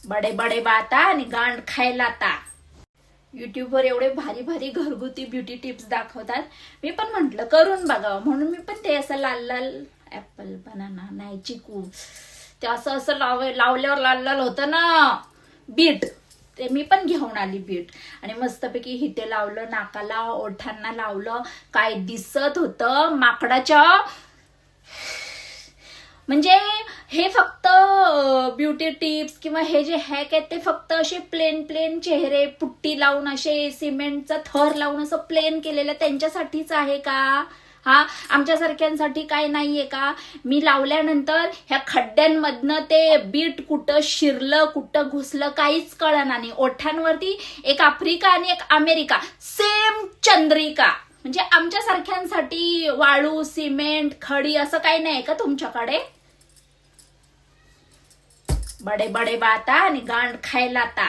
बडे बडे बाता आणि गांड खायला ता. युट्यूबवर एवढे भारी भारी घरगुती ब्युटी टिप्स दाखवतात. मी पण म्हंटल करून बघावं म्हणून मी पण ते असं लाल लाल ऍपल बनाना नाही चिकू ते असं असं लावल्यावर लाल लाल होतं ना बीट, ते मी पण घेऊन आली बीट आणि मस्तपैकी हिते लावलं, नाकाला ओठांना लावलं. काय दिसत होतं माकडाच्या. म्हणजे हे फक्त ब्युटी टिप्स किंवा हे जे हॅक आहेत ते फक्त असे प्लेन प्लेन चेहरे पुट्टी लावून असे सिमेंटचा थर लावून असं प्लेन केलेलं त्यांच्यासाठीच आहे का? हा, आमच्यासारख्यांसाठी काय नाहीये का? मी लावल्यानंतर ह्या खड्ड्यांमधनं ते बीट कुठं शिरलं कुठं घुसलं काहीच कळणार नाही. ओठांवरती एक आफ्रिका आणि एक अमेरिका सेम चंद्रिका. म्हणजे आमच्यासारख्यांसाठी वाळू सिमेंट खडी असं काही नाही का तुमच्याकडे? बडे बडे बाता आणि गांड खायला ता.